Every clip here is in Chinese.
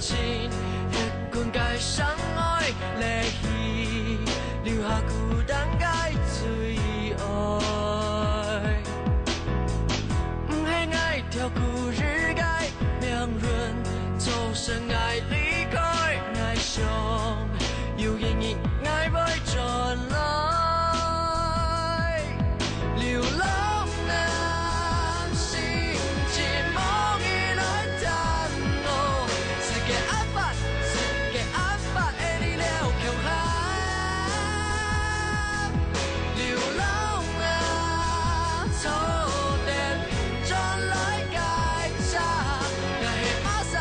情，迄款该伤害泪稀，留下孤单该最爱。不黑爱跳故日该命运，走神爱离开，爱上有阴影爱袂转来。 流浪的心情，无意来探讨，世界安排，世界安排的你了强悍。流浪的草甸，转来改嫁，那黑马萨，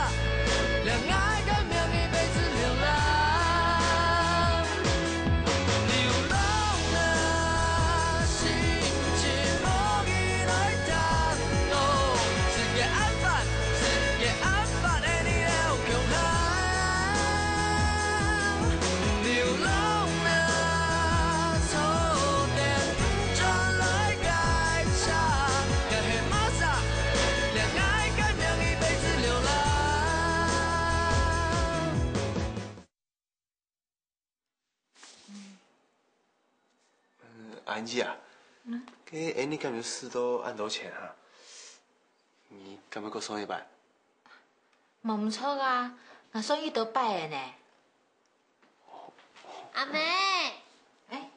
两爱改命一辈子流浪。流浪的心。 安姐啊，这下你敢有4都按多钱啊？你敢要搁送一百？嘛唔错啊，那送1多摆的呢。阿妹，哎，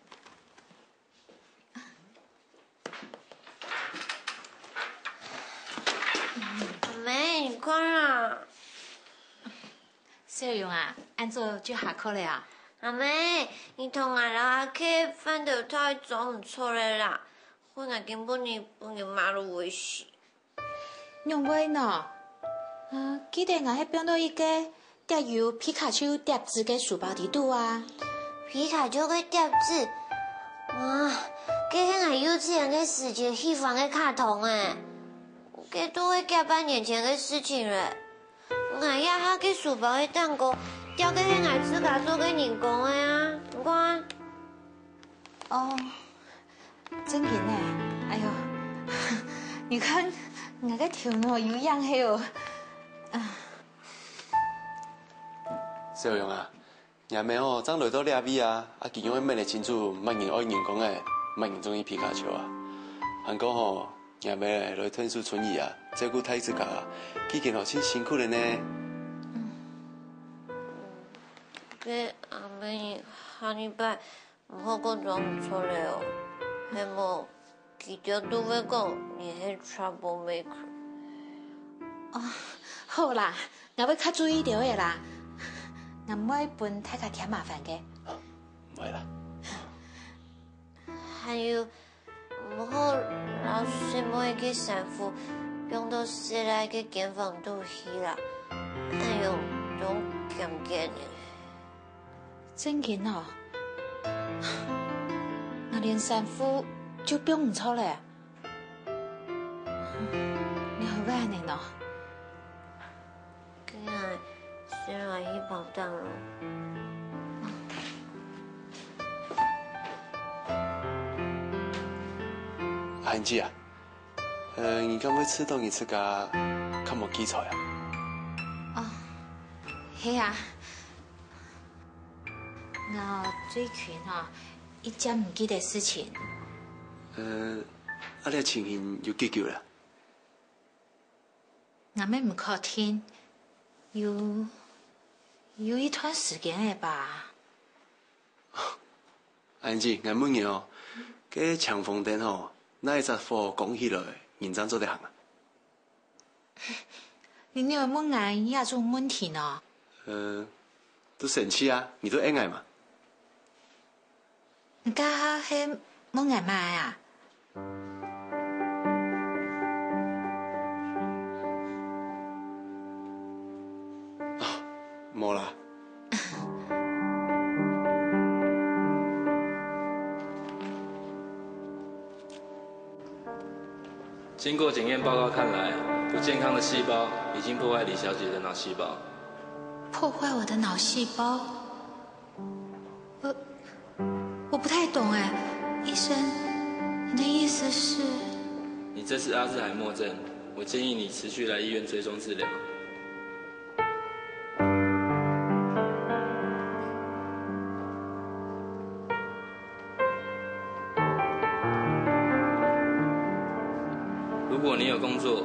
阿妹，你看啊！小勇啊，按做就下课了啊。 阿妹，你同阿老阿客翻到太总唔错嘞啦，我若根本你帮你马路维系。用袂喏，记得我迄边到一个带有皮卡丘叠字嘅书包伫拄啊。皮卡丘嘅叠字，啊，佮迄个幼稚园嘅时节喜欢嘅卡通诶，佮都会加半年前嘅事情嘞。我呀哈嘅书包嘅蛋糕。 交给那爱吃卡做给人工的啊，你看。哦，真紧呢！哎呦，你看我个头脑有样嘿哦。小勇啊，也妹吼，长来到俩味啊，其中迄妹的清楚，莫人爱人工的，莫人中意皮卡丘啊。韩讲吼，也妹来吞书存疑啊，照顾太子家，已经好真辛苦了呢。 佮阿妹下礼拜唔好搁装唔错嘞哦，迄无记着拄要讲你迄 trouble maker。哦，好啦，我要较注意着的啦，我唔爱分太家添麻烦嘅。唔会啦。还有唔好老是每个衫裤用到洗来个减防度去啦，还有种咸咸的。 真紧哦，我连衫裤就变唔错嘞。你好安尼喏。今日先来去跑单咯。安姐啊，你敢要吃东西吃个较无基础啊？哦，系啊。 我最近一直唔记得事情。你的情形有解决了？我们唔确定，有一段时间了吧。安姐，我问你哦，这抢风灯吼，哪一只货讲起来认真做得行啊？你要问我也种问题呢？都生气啊，你都恩爱嘛？ 你家迄问俺妈啊？冇啦。经过检验报告看来，不健康的细胞已经破坏李小姐的脑细胞。破坏我的脑细胞？我不太懂哎，医生，你的意思是？你这是阿兹海默症，我建议你持续来医院追踪治疗。有工作，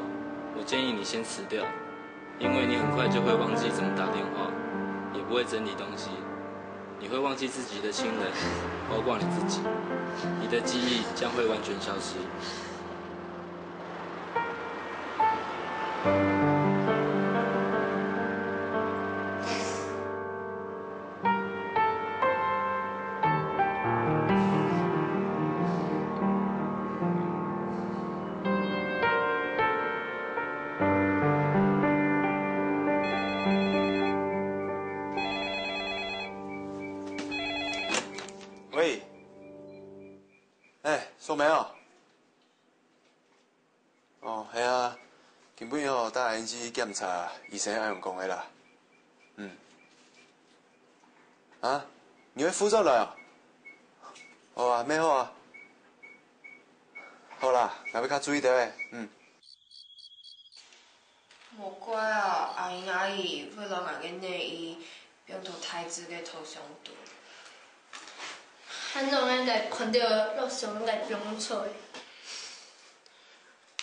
我建议你先辞掉，因为你很快就会忘记怎么打电话，也不会整理东西，你会忘记自己的亲人，包括你自己，你的记忆将会完全消失。喂，素梅哦，系啊，根本哦，带人去检查，医生按用讲的啦。啊，你会副作来哦？好啊，咩好啊？好啦，我要较注意点诶。无怪啊，阿英阿姨为了俺个内衣，用头太子个头上肚。咱拢爱来看到陆上来用错的。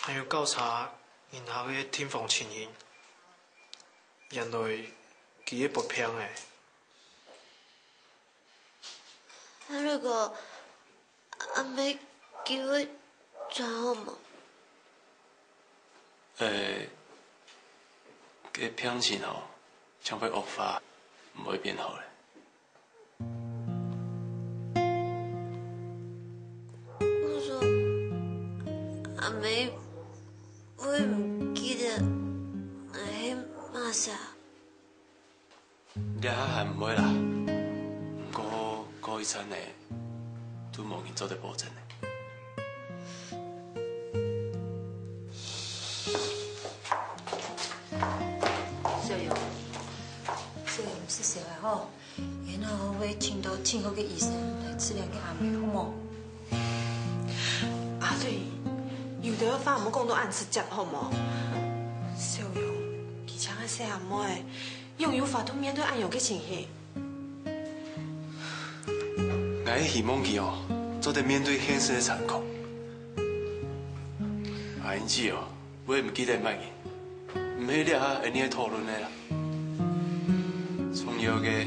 还有调查银行的停放情形，原来记忆不平的。如果阿妹叫我转好吗？个病情哦，将会恶化，唔会变好嘞。我说阿妹会唔记得我迄嘛啥？你还唔会啦，不过过一餐呢，都无人做得保证的。小勇，这个唔是小的吼，然后会请到请好个医生来治疗个阿妹，好冇？啊对，有得法唔讲到按时接好冇？小勇，以前个细阿妹，用有法度面对按用个情形。我希望佢哦，做得面对现实的残酷。阿英姐哦，我唔记得乜嘢，唔系了下安尼讨论的啦。重要嘅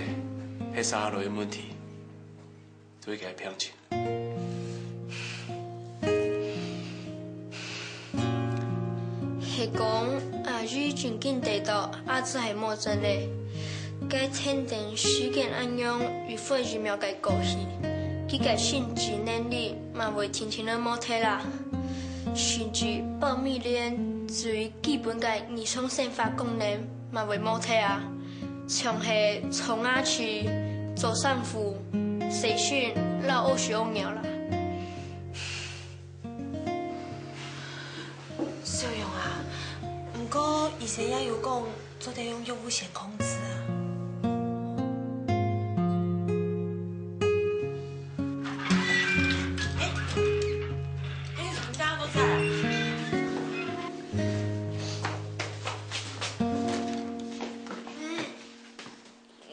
系三类问题，对佢平静。是讲阿玉真紧得到阿兹海默症嘞，该天定时间按用与肺疫苗该过去，佢个心智能力嘛会天天的冇退啦，甚至保密链最基本嘅儿童生发功能嘛会冇退啊，像是从阿去走上腹、细菌、老恶血恶鸟啦。小勇啊，不过医生也有讲，做得用药物先控制啊。你家都在。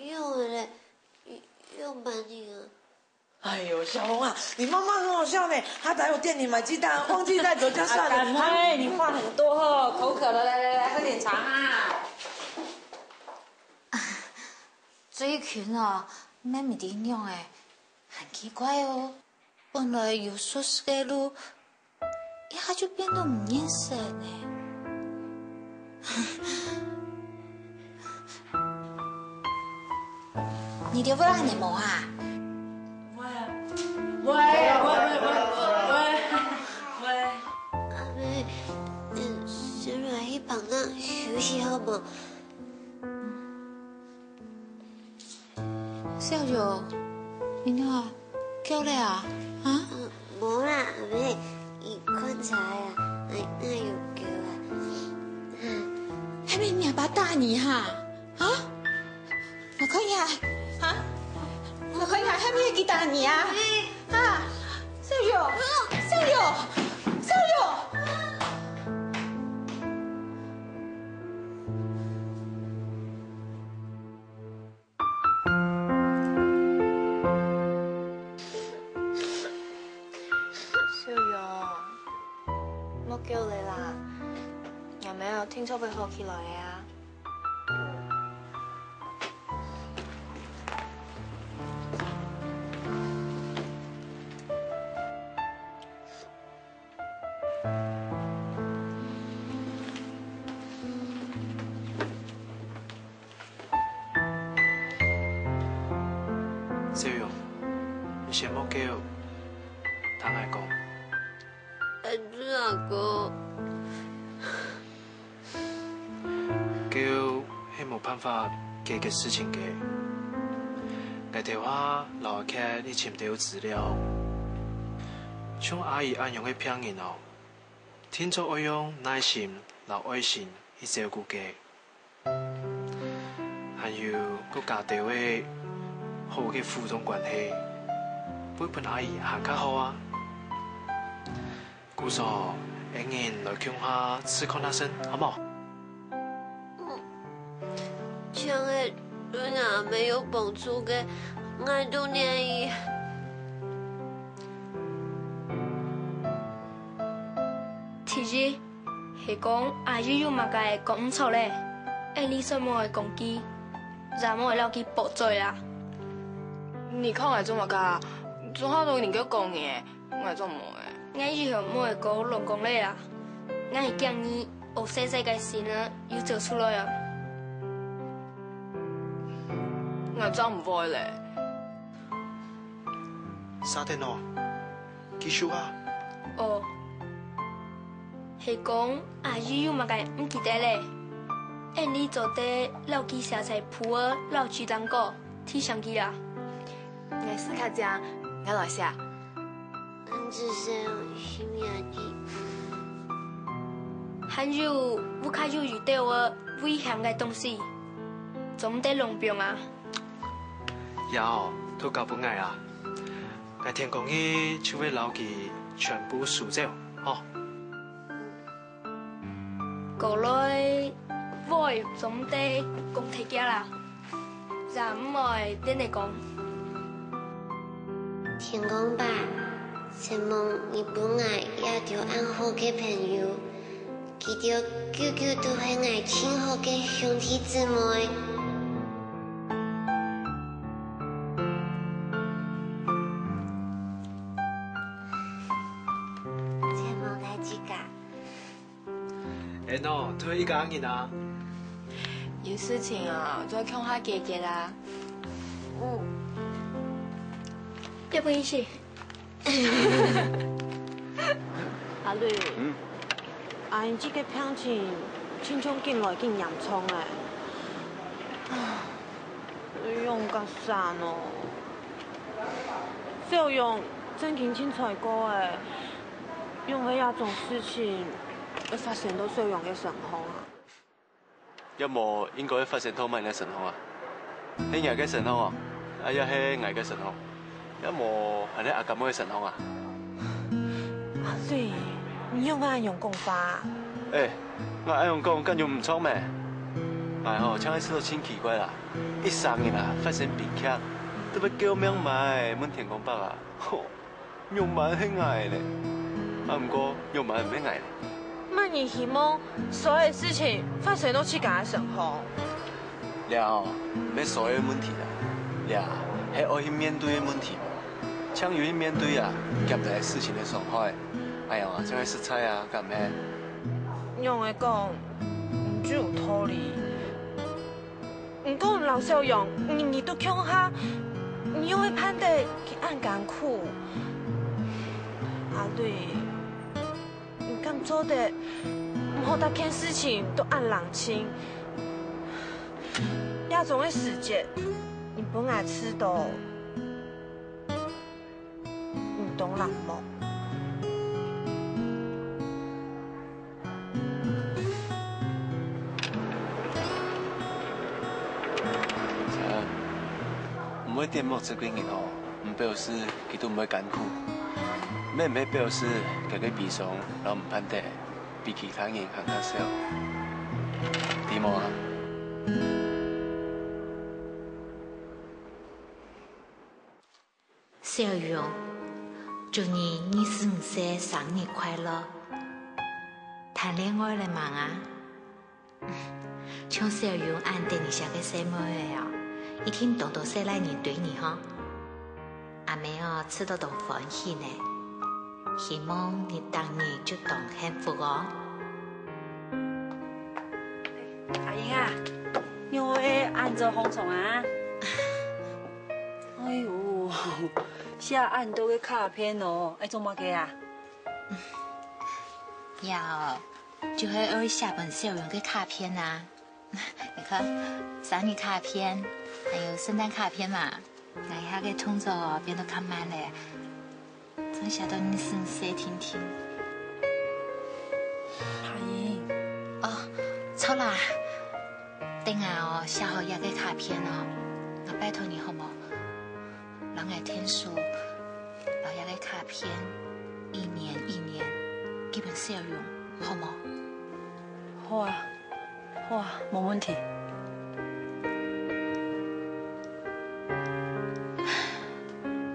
用嘞，用半天啊。哎呦，小红啊，你妈妈很好笑呢，她打我店里买鸡蛋，忘记带走就算了。妹，你话很多哦，口渴了，来，喝点茶啊。最近哦，咩唔点用诶，很奇怪哦。本来有熟悉的路，一下就变得唔认识呢。你的胃很毛啊？喂，阿妹，先来去房那休息好吗？小玉，你好，叫你啊？啊？无啦，阿妹，伊困茶啊，那有叫啊。还没你爸打你哈？啊？我看呀，啊？我看呀，还没给打你啊？啊，小玉，小玉，小玉。小勇，我叫你啦，都袂好起来的啊。小勇，你先莫叫，听我讲。阿哥，叫係冇辦法解決事情嘅。我電話留起你潛到資料，像阿姨安樣嘅騙人哦，聽咗我用耐心、留愛心去照顧嘅，還有個家庭嘅好嘅互動關係，陪伴阿姨行較好啊。姑嫂，一年來傾下吃康那生，好冇？像係對我沒有幫助嘅，我都願意。其實係講阿姨有乜嘅講唔錯咧，你什麼嘅攻擊，然後了去報罪啦。你看我做乜噶？做好多人叫講嘅，我做冇嘅。我以後冇會講老公咧啦，我係建議學細細嘅事呢要做出來啊。我真唔會咧。沙丁哦，繼續啊。哦，係講阿姨有乜嘅唔記得咧？你做得老記寫在鋪兒老豬蛋糕，睇上去啦。我試下講，我來寫。只是心眼的。還有不卡就遇到我危險嘅東西，總得弄病啊。有，都搞本藝啊！我聽講佢就會留記全部數走，哦。過來我總得講睇家啦，然唔會跟你講。天公吧。希望你本來也就按好嘅朋友，佢哋久久都係愛親好嘅兄弟姊妹。希望大家喏，都係一個人啊。有事情啊，再向下姐姐啦。要不一起？阿瑞，阿英這個病情，親像近來更嚴重誒。你用個啥喏？小勇真經清楚過誒，因為那種事情會發生到小勇嘅身上啊。有冇應該發生到乜嘅身上啊？喺人嘅身上啊，又喺我嘅身上。有冇係你阿咁嘅身上啊？阿瑞，你用按用講法？我按用講，咁就唔錯咩？我請你知道真奇怪啦，一生嘅啦發生悲劇，都要救命埋問天公伯啊！用蠻輕愛咧，唔過用蠻唔輕愛咧。乜你希望所有事情發生到自己嘅身上？了，唔係所有問題啦，了係我去面對嘅問題。像有去面對啊，夾在事情的傷害，哎呀，像係食菜啊，咁咩？用嚟講，唔就有道理。唔過老小勇，你都強下，你又會判得佢按艱苦。阿瑞，你咁做的，唔好大件事情都按冷清。那種嘅時節，你本來知道。懂冷漠。唔會點莫這個人哦，唔表示佢都唔會艱苦，咩唔係表示佢嘅悲傷，然後唔判得比其他人更加少，點冇啊？小勇。祝你25歲生日快樂！談戀愛了嗎啊？像小勇按等你下个什么的哦，已经多多些来年对你哈，阿妹哦吃得懂欢喜呢，希望你当年就懂幸福哦。阿英啊，你会按着红虫啊？哎呦，写按到个卡片哦，爱做乜嘅啊？要就会写本小勇的卡片啊，你看生日卡片，还有圣诞卡片嘛，我下个动作变得看慢了，真写到你声色听听。阿英，哦，错啦，等下哦写好一个卡片哦，我拜托你好冇？让我天数，留一个卡片，一年基本小用，好冇？好啊，好啊，冇问题。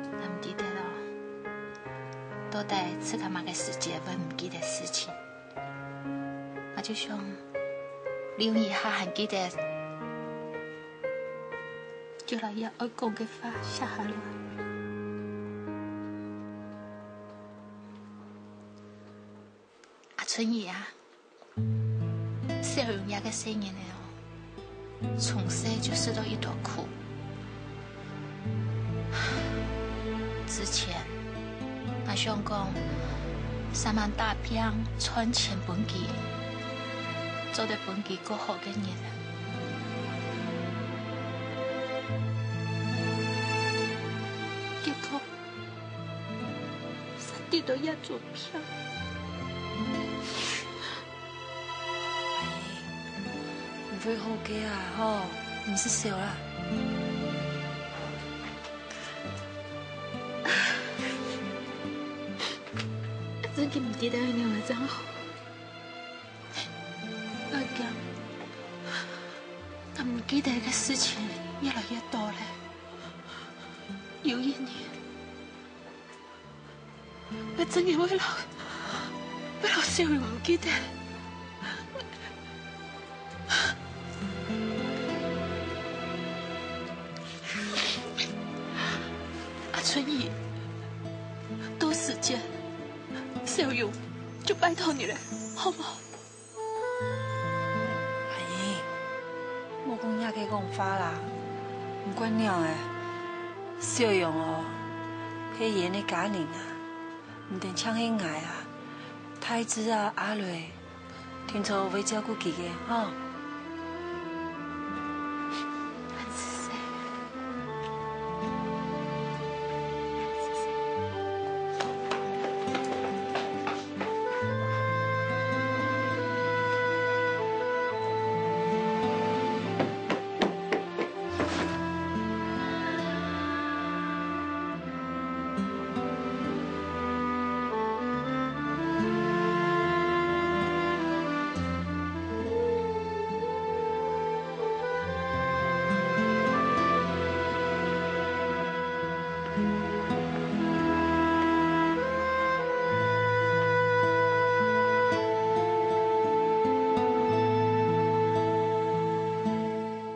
我唔记得了，到底是干嘛个时间我唔记得事情，我就想利用一下还记得，就来要爱讲嘅话写下来。阿春姨啊，小勇那个3年了哦，从小就受到一坨苦。之前，我想讲上班打拼赚钱本钱，做得本钱过好嘅人啊。结果，上帝都要做票。唔會好嘅啊，吼，唔是笑啦。真嘅唔記得你話真好，我驚，我唔記得嘅事情越來越多了。有一年，我真嘅為了小勇唔記得。春姨，多时间，小勇就拜托你了，好不好？阿姨，莫讲遐个讲法啦，唔管了诶，小勇哦，迄演的家人啊，唔定抢迄爱啊，太子啊，阿瑞，听说会照顾佢嘅，吼。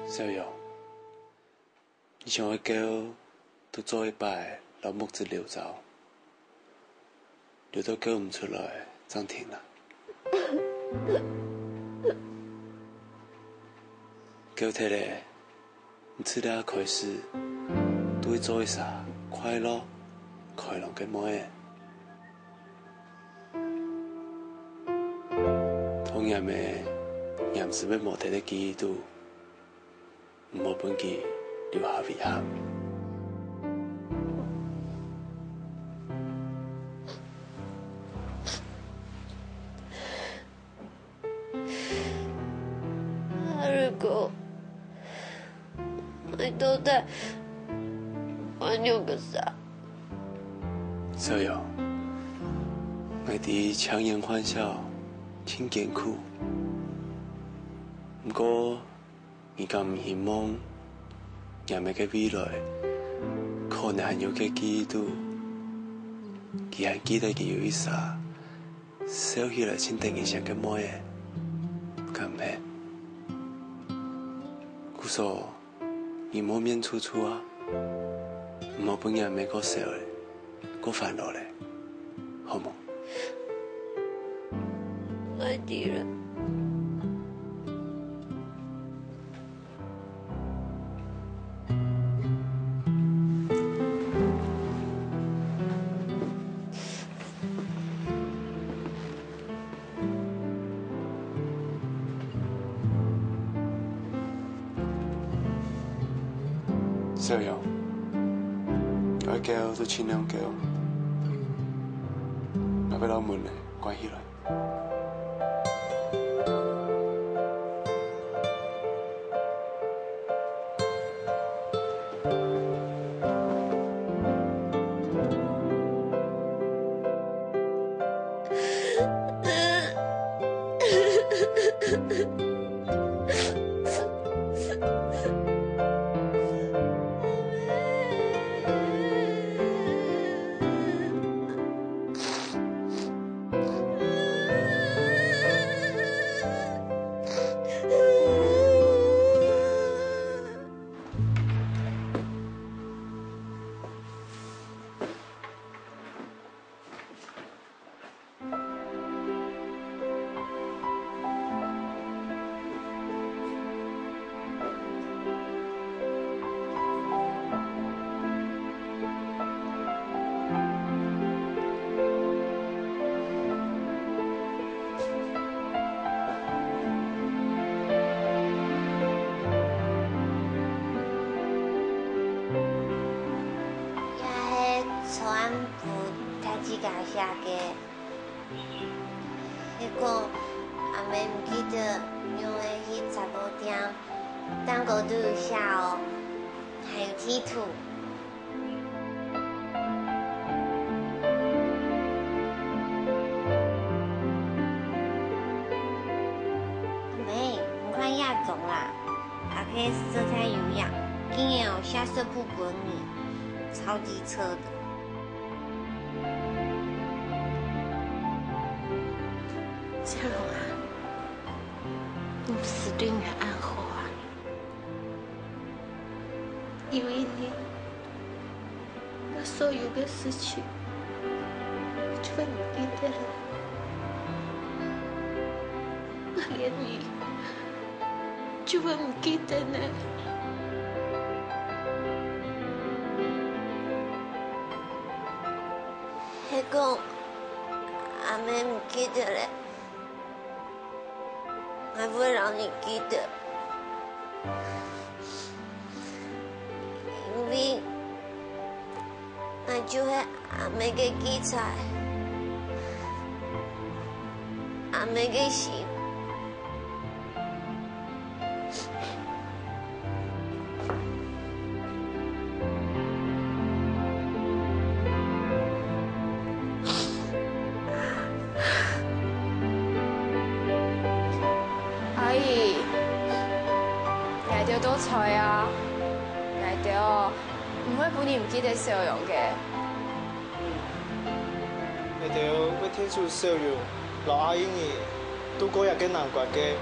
小勇，你想要叫都做一擺老木子流走，流到叫唔出來，暫停啦。叫睇咧，唔知咧開始都會做一下快樂、開朗嘅模樣。同樣嘅，也唔是要冇睇得記憶度。唔好本記留下遺憾。如果我都在玩有個啥？小勇，我哋強顏歡笑，挺艱苦。不過，而家唔希望，人們嘅未來可能還有嘅記憶度，佢還記得佢有一剎，笑起來請等一下嘅模樣，咁咩？故说你莫面楚楚啊，唔好本人没个笑嘞，个烦恼嘞，好冇？我知了。小勇，我叫都尽量叫，我俾老門咧關起來。写嘅，迄个阿妹唔记得用的迄15点，蛋糕都有写哦，还有贴图。妹，唔看亚种啦，还可以色彩优雅，竟然有下色布滚你，超级车的。 小荣啊，你死对我暗号啊！因为你，我所有的事情全不记得了，我连你就不记得呢。迄个阿妹唔记得了。 还不会让你记得，因为那就会阿妹嘅记载，阿妹嘅心。多彩啊！捱掉，唔可以本年唔記得笑容嘅。捱掉，我聽出笑容，老阿英兒都嗰日嘅難過嘅。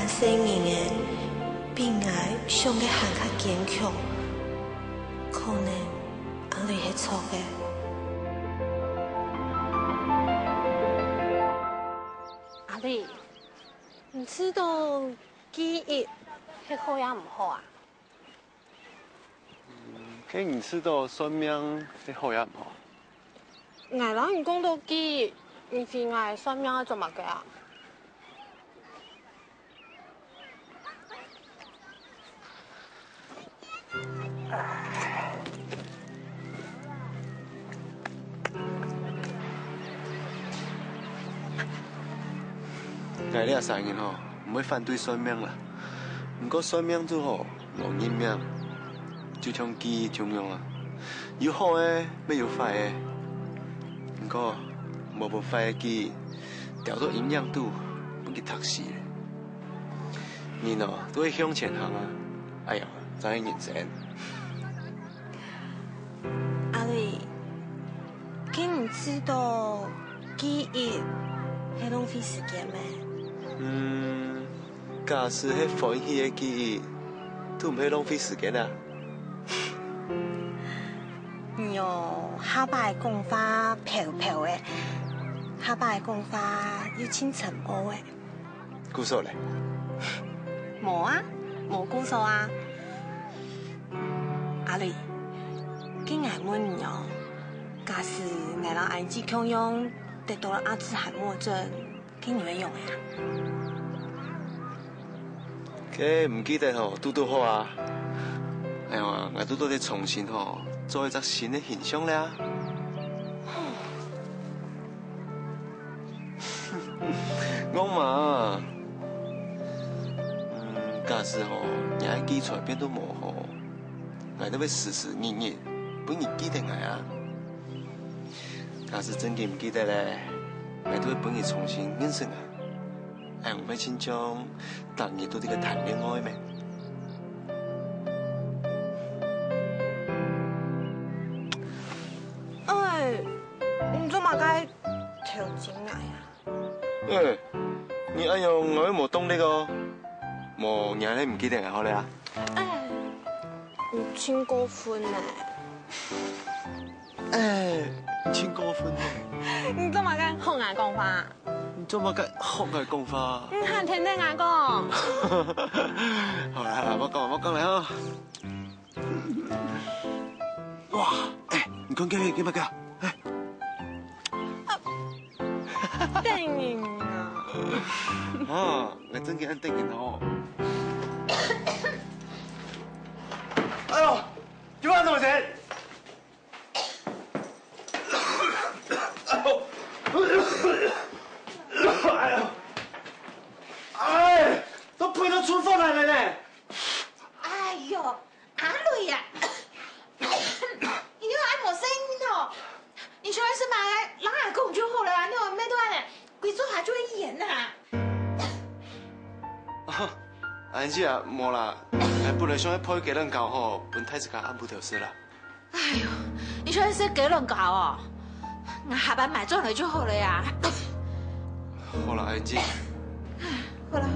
生命的病癌上个行较坚强，可能阿你是错的。阿丽，你知道记忆是好也唔好啊？可你知道算命是好也唔好？挨人唔讲到记忆，你是挨算命做乜嘅啊？ 我哋阿三人吼，唔會反對算命啦。不過算命都好，冇人命，就像記憶咁樣啊。有好嘅，咪有壞嘅。不過冇辦法嘅記憶，調到營養度，唔去讀死嘅。人哦都会向前行啊！哎呀，真係認真。阿瑞，你唔知道記憶係浪費時間咩？假使係歡喜嘅記憶，都唔係浪費時間啊！喲，下擺講法飄飄嘅，下擺講法要清沉默嘅。故數咧？冇啊，冇故數啊。阿瑞，今日問你哦，假使我讓安吉強用得到了阿茲海默症，佢會用呀？佢唔記得吼，嘟嘟好啊！哎呀，我嘟嘟得重新吼做一隻新的形象啦。我嘛，假使吼你愛記出來變到模糊，我都會時時日日幫你記得我啊。假使真嘅唔記得咧，我都會幫你重新認識啊。哎，我咪親像當日都啲個談戀愛咩？哎，你做乜該調整我呀？哎，你哎呦，我都冇懂呢個，冇人咧唔記得我好咧啊？哎，你真過分呢！哎，你真過分呢！你做乜該學我講法？你做乜嘅學我講法？你喊聽聽我講。好啦，我講嚟啊！哇，哎，你講嘅乜嘅？哎，電影啊！啊，我真嘅按電影哦。哎呦，今晚多少錢？哎呦，哎，都配到春風嚟了呢！哎呦，阿瑞呀，你又按冇聲音哦？你說的是嘛？人阿公就好了啊，你話咩都按，佢做下就會演啊。安姐啊，冇啦，本來想去配幾輪教吼，本太子家按不條事啦。哎呦，你說的是幾輪搞哦？我下班買轉來就好了呀。好啦，安姐。好啦，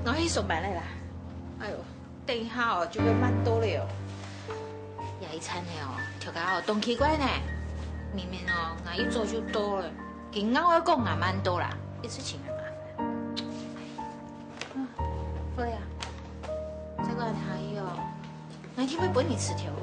我去上班嚟啦。哎呦，等一下哦就會慢到了哦。有一餐呢哦，條家哦動奇怪呢，明明哦我一做就到了，佢啱我講我慢到啦，一次情很麻煩。好呀，這個還有，我一定會幫你吃條路。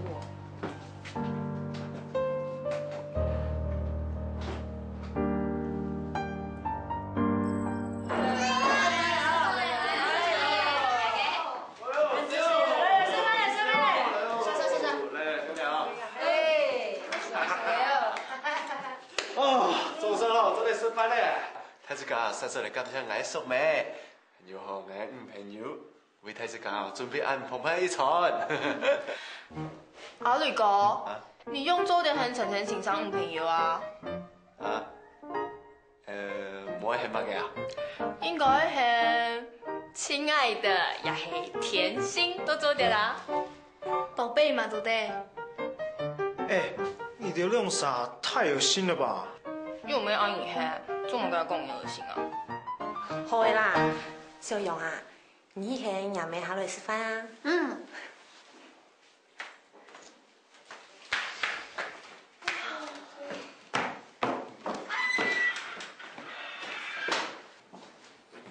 太子家實在嚟感謝我叔妹，又和我朋友為太子家準備安澎湃一餐。阿磊哥，你用做點很誠誠請上朋友啊？啊？冇係乜嘅啊？應該係親愛的，也係甜心都做點啦。寶貝嘛，對不對？哎，你的用法太惡心了吧？又沒按你黑，做乜嘅講你惡心啊？好嘅啦，小勇啊，你以前也沒下來食飯啊？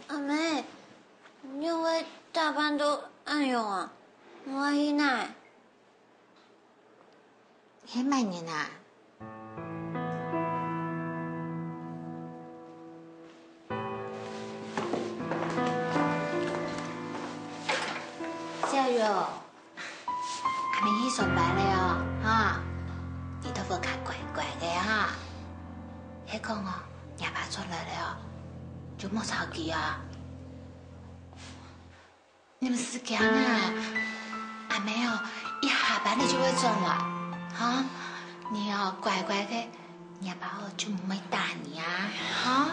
阿妹，你又會大班都按用啊？我去奶。喺埋你啊？小玉，阿明去上班了哈，你都不看乖乖的哈。迄講哦，廿八出來了，就莫吵佢啊。你們是講啊？阿妹哦，一下班你就會轉了，哈？你要乖乖的，廿八號就唔會打你啊，哈？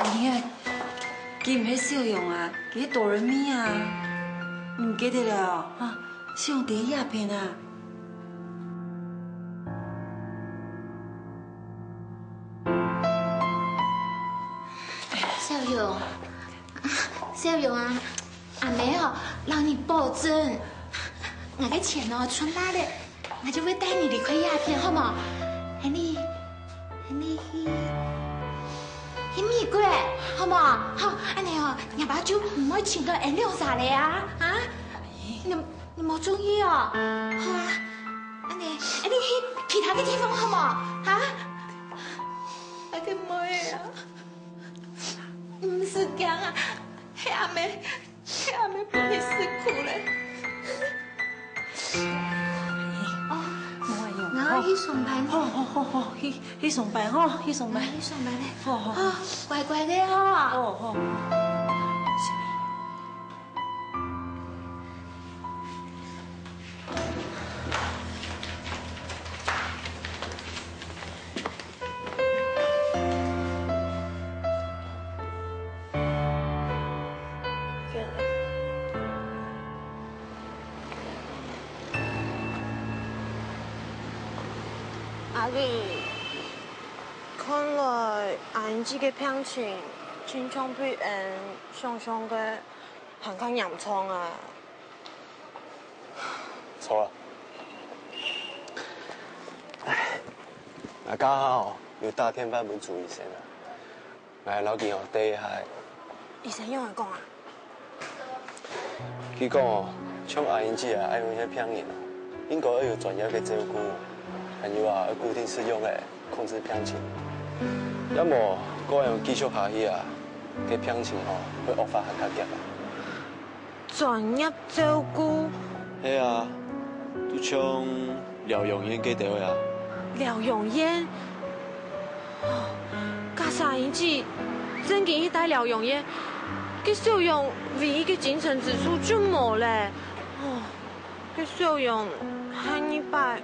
你佢唔係小勇啊，佢係哆來咪啊，你唔記得了啊？小勇第一片啊。小勇啊，阿妹哦，老你保证，我的钱哦存大了，我就会带你离开鸦片，好吗？ให้你美國，好嗎？好，安尼哦，廿把酒唔可以請到N6啥嘞啊？啊？你冇中意哦？好啊，安尼去其他嘅地方好嗎？啊？阿個妹啊，唔是咁啊，係阿妹幫你辛苦咧。我去上班。好，去上班吼，去上班咧。好，乖乖的吼。好。阿麗，看來阿英姐嘅病情，經常比人想象嘅還更嚴重啊！錯啦，家下要打電話問朱醫生啊，我老見第一下。醫生用嚟講啊？佢講像阿英姐啊，愛用些病人啊，應該要有專業嘅照顧。還有啊，要固定使用嘅控制病情，要麼嗰樣繼續下去啊，嘅病情哦會惡化還較急啊。專業照顧？係啊，都像療養院嗰啲啊。療養院？哦，加上一季真嘅一帶療養院，佢小勇唯一嘅精神支柱就冇咧。哦，佢小勇喊一擺。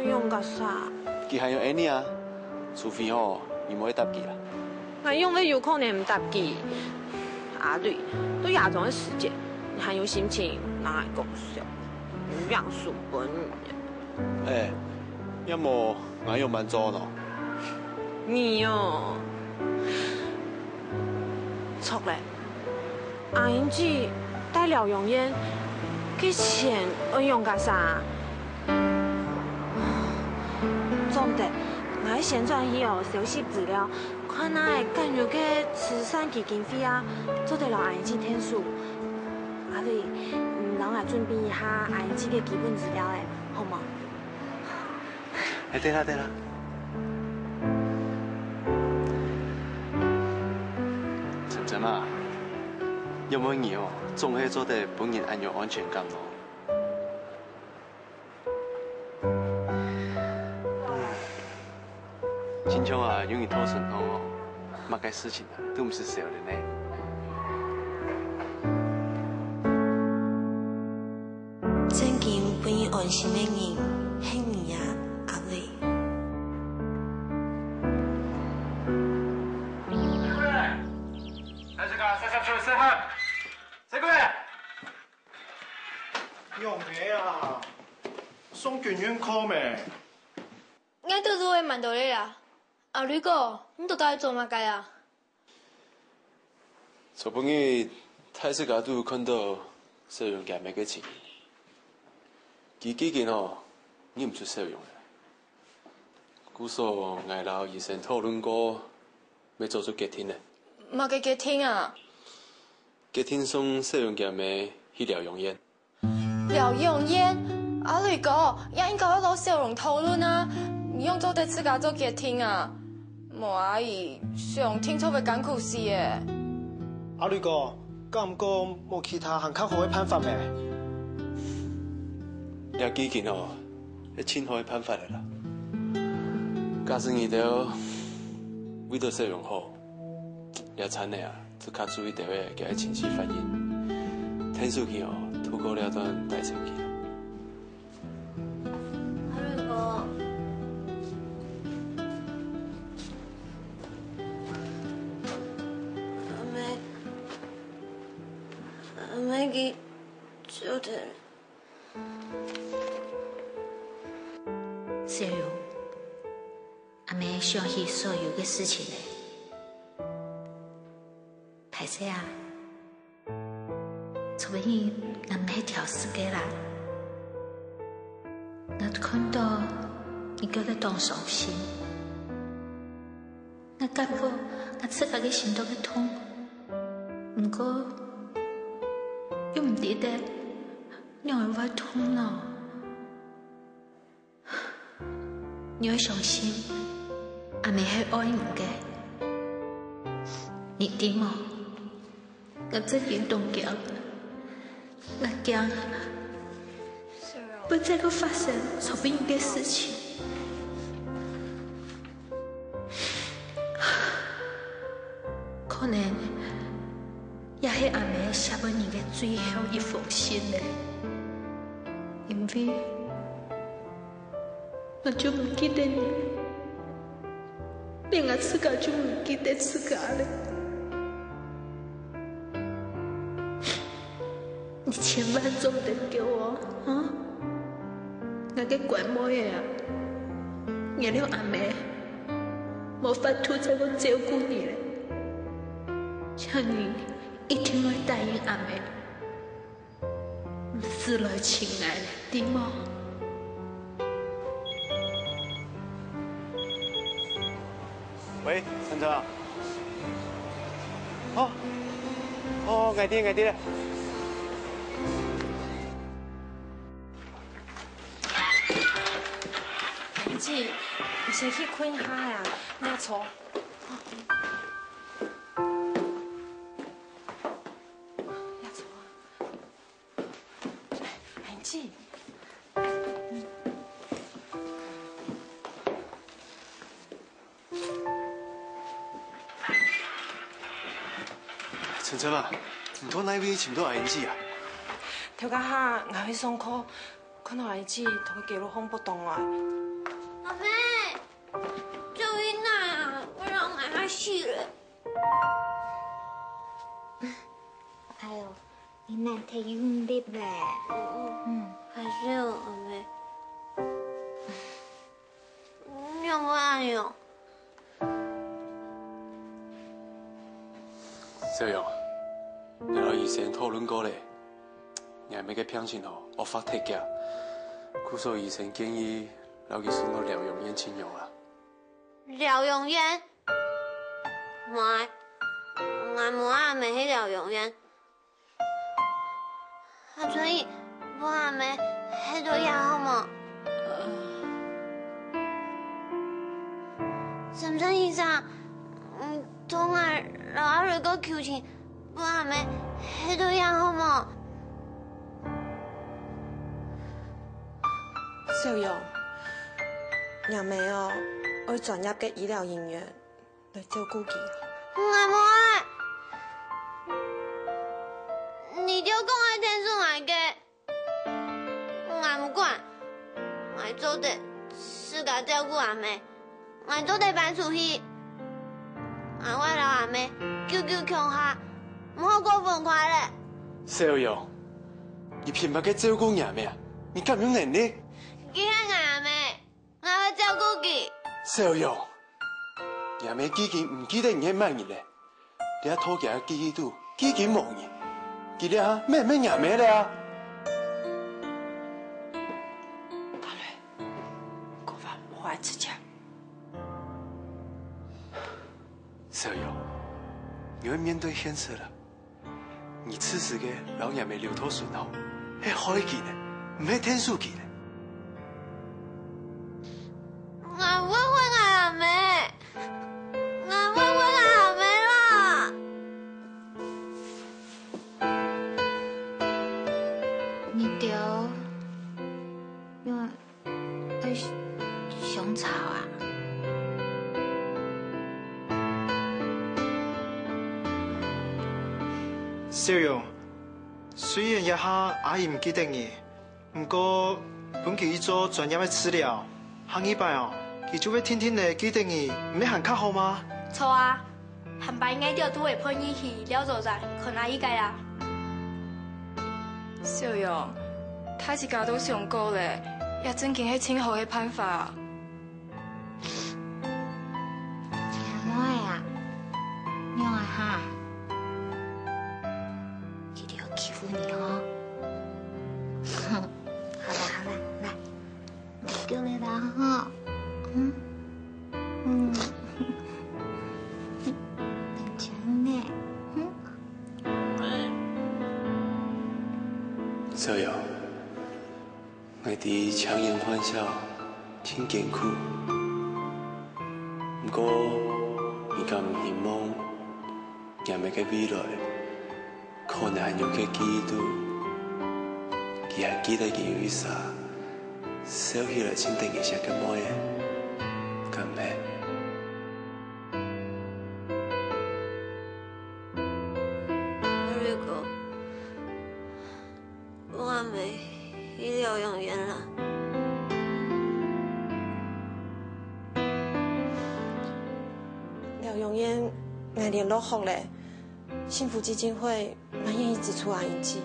用個啥？佢還有安尼啊，除非哦，你唔會答佢啦。我用的有可能唔答佢。阿對，都亞種嘅時間，你還有心情拿來講笑，唔讓書本。誒，要麼我用慢做咯。你哦，錯咧，阿英姐帶療養院，佢錢我用個啥？總得，我先轉去哦收集資料，看哪會干預嘅慈善基金會啊，做得了阿英姐天數。阿麗，讓我準備一下阿英姐嘅基本資料誒，好嗎？對啦。陳啊，有冇嘢哦？總係做得本人很有安全感咯。經常啊，容易頭神痛哦，乜嘅事情啊，都唔是小人呢。真見俾伊安心嘅人，係你啊，阿麗。誰過來？來這個3出聲喊，誰過來？用咩啊？送警院 call 咩？我都都會問到你啦。阿女哥，你到底做乜嘅啊？昨晡日太師家都有看到小勇夾咩嘅錢，佢幾件哦，認唔出小勇嘅。故說我老醫生討論過，要做出決定咧。乜嘅決定啊？決定送小勇夾咩去療養院。療養院？阿女哥，也應該要攞小勇討論啊！你用做得自家做決定啊？冇阿姨，小勇聽錯會艱苦死嘅。阿女哥，敢唔過冇其他更較好嘅辦法咩？有幾件哦，係簽好嘅辦法嚟啦。假使你哋為到小勇好，也慘嘅啊，就較注意到嘅佢嘅情緒反應，聽數據哦，度過了段大成期。去做的。小勇，阿妹想起所有的事情嘞。歹势啊，除非阿妹挑事嘅啦，我看到伊个在当伤心，我感觉我自家嘅心都在痛，不过又唔记得让我痛了。你要相信，阿妹係愛我嘅，你知冇？我真係凍腳，我驚不再會發生錯不應嘅事情。可能也係阿妹寫俾你嘅最後一封信咧，因為我就唔記得你，連我自個就唔記得自個了。你千萬做得給我啊！我嘅乖妹啊，原諒阿妹，冇法度再我照顧你了。請你一定會答應阿妹，死了親愛的，對嗎？喂，陳澤。捱啲啦。妍姐，你先去困下呀，那錯。妍姐。陳澤啊，唔通那位尋到阿妍姐啊？條家下我去上課，看到阿妍姐同佢記錄風不動來。阿妹，做伊哪？我讓我下去了。哎呦，你那太用力了。還是有阿妹。要不然有。小勇，你攞以前討論過咧，你係咪嘅病情哦惡化太急，故所醫生建議攞佢送到療養院診療啦。療養院？冇，我冇阿妹去療養院。所以冇阿妹去到藥好冇？深圳醫生，同我老阿瑞個求情，冇阿妹去到藥好冇？小勇，阿妹哦，愛專業嘅醫療人員來照顧佢。我冇愛，你就講愛聽從愛嘅，我唔管，我做得自家照顧阿妹，我做得搬出去，我為了阿妹救強下，唔好過分快咧。小勇，你偏不嘅照顧阿妹啊？你咁有能力？佢係我阿妹，我會照顧佢。小勇，阿妹幾件唔記得你係乜嘢咧？你一拖嘅記憶度幾件冇嘢，佢哋啊咩阿妹咧啊？大雷，講話唔愛自己。小勇，你要面對現實了。你此時嘅老阿妹流頭順後，係開佢咧，唔係天數佢咧。我會我阿妹，我會我阿妹啦。你丟，因為愛熊草啊。小勇，雖然一下阿姨唔記得你，不過本佢做專業嘅治療，下禮拜哦，佢就會天天嚟記得你，唔係行卡好嗎？錯啊，下擺嗌掉都會判你去了做站，看阿姨計啦。小勇，他一家都上过嘞，也真经迄清好的办法。我呀，娘啊哈，弟弟要欺负你哦。好了，来，我丢你了哈。很强呢。小瑶，我伫强颜欢笑，真艰苦。不过，伊敢唔希望，也未嘅未来，可能有嘅基督，伊还记得伊为啥，笑起来真定嘅像个模样，敢咩？瑞哥，我没医疗永远了。廖永燕，我联络好嘞，幸福基金会蛮愿意支出阿英基。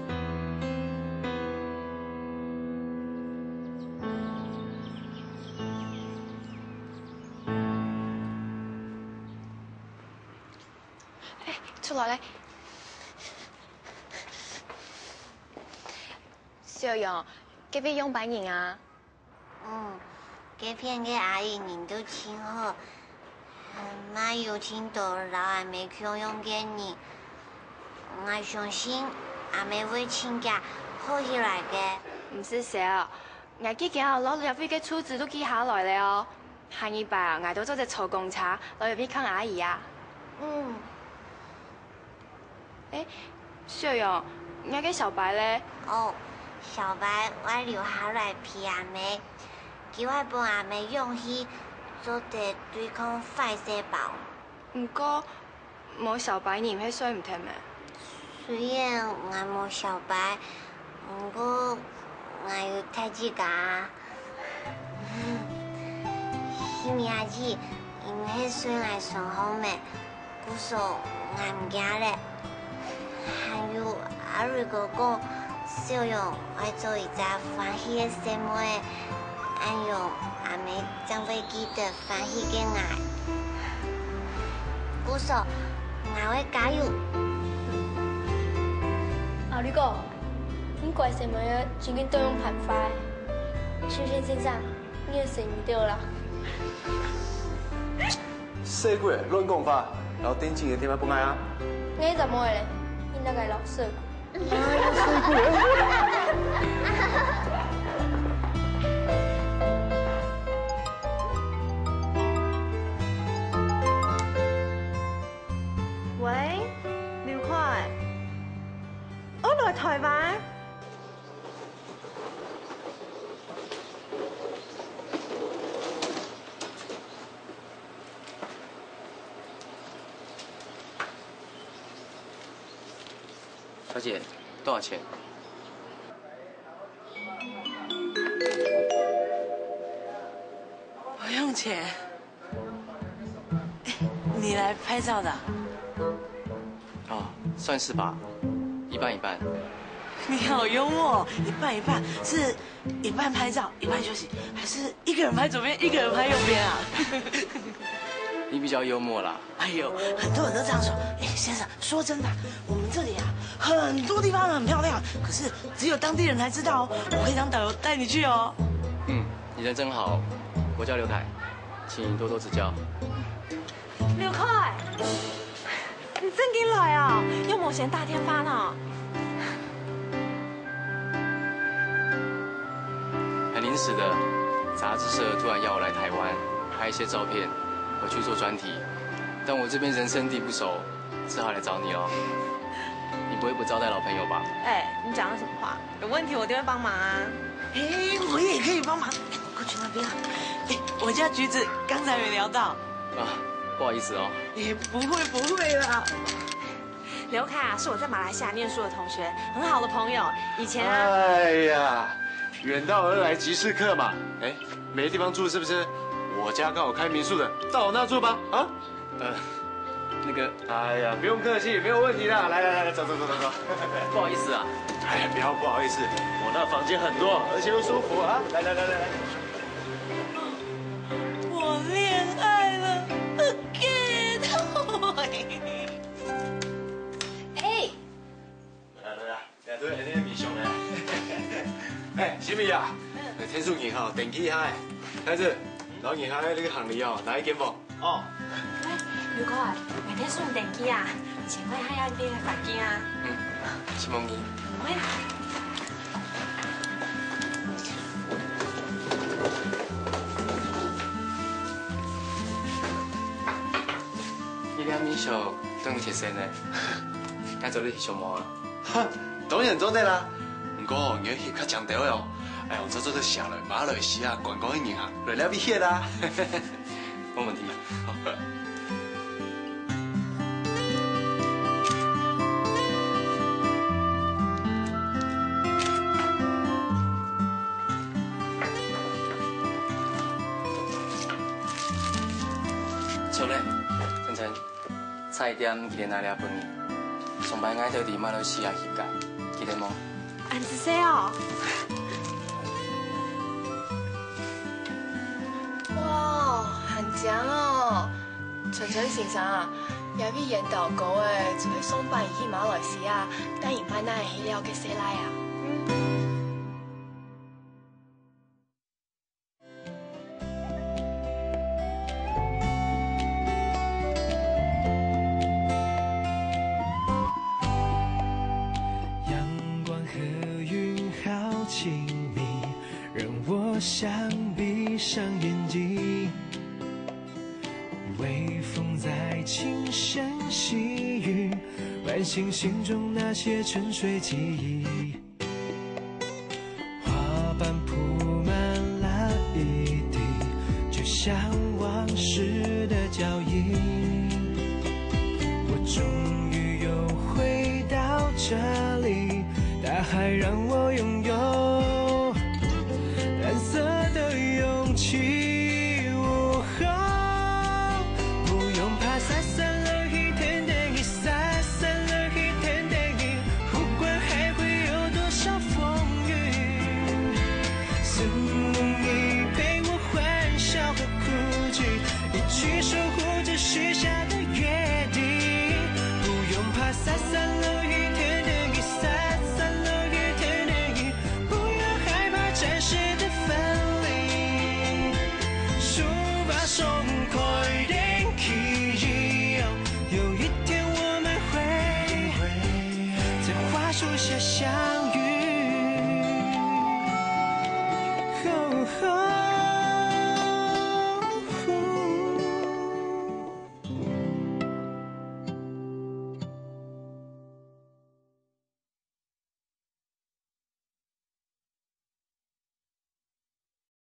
哎，出来嘞！小勇，这边用白银啊？这片嘅阿姨人都亲好。那有钱到老阿妹强用给你，我相信阿妹会请假好起来嘅。唔是小，我记今日攞入邊嘅數字都記下來了哦。下禮拜啊，我都做隻手工茶攞入邊坑阿姨啊。哎，小勇，我嘅小白咧？哦，小白我留下來陪阿妹，叫我幫阿妹用去。做啲對抗快細胞。唔過冇小白念迄水唔聽咩？雖然我冇小白，不過我有太子家。希米阿姊，因為迄水我上好咩，故說我唔驚咧。還有阿瑞哥講，小勇愛做一隻歡喜嘅生活，按用。阿妹將會記得歡喜嘅愛，故說我會加油。阿呂哥，你怪什麼嘢？最近都用辦法，先生，你死唔掉啦！細鬼亂講法，然後頂錢嘅點解不愛啊？你怎麼咧？你那個老師。細鬼。喂，廖快，我來台灣。小姐，多少錢？不用钱。你来拍照的？哦，算是吧，一半一半。你好幽默，一半一半，是一半拍照，一半休息，还是一个人拍左边，一个人拍右边啊？你比较幽默啦。哎呦，很多人都这样说。哎，先生，说真的，我们这里啊，很多地方很漂亮，可是只有当地人才知道哦。我可以当导游带你去哦。你人真好，我叫刘凯，请多多指教。廖快，你真緊來啊？有冇嫌大天發呢？很臨時的，雜誌社突然要我來台灣拍一些照片，回去做專題，但我這邊人生地不熟，只好來找你咯。你不會不招待老朋友吧？哎，你講的什麼話？有問題我一定會幫忙啊。哎，我也可以幫忙。過去那邊啊。哎，我家橘子剛才沒聊到。不好意思哦。也不會啦。劉凱啊，是我在馬來西亞念書的同學，很好的朋友。以前啊。哎呀，遠道而來即是客嘛。哎，沒地方住是不是？我家剛好開民宿的，到我那住吧。啊？那个，哎呀，不用客气，没有问题的。来，走。不好意思啊。哎，不要不好意思，我那房间很多，而且又舒服啊。来。我恋爱了 again。哎，来，对，那个米兄呢？哎，小米啊，天数银行电器嗨，孩子，老银行的那个行李哦，哪一间不？哦。如果啊，明天送电机啊，前位还有啲房間啊。请问你？唔會。你俩米小等你贴身呢？该做你小毛了。当然做得啦，不过你要翕较强调哦。哎呦，这都下来马來西亞觀光銀行，來了必翕啦。没问题。错嘞，晨，差一点记得拿了饭呢。上班爱到伫馬來西亞翕假，記得冇？安子說哦。哇，很強哦！晨先生啊，也去研究過誒，就去上班去馬來西亞，但而家那係去了嘅誰來啊？想闭上眼睛，微风在轻声细语，唤醒心中那些沉睡记忆。花瓣铺满了一地，就像往事的脚印。我终于又回到这里，大海让我拥有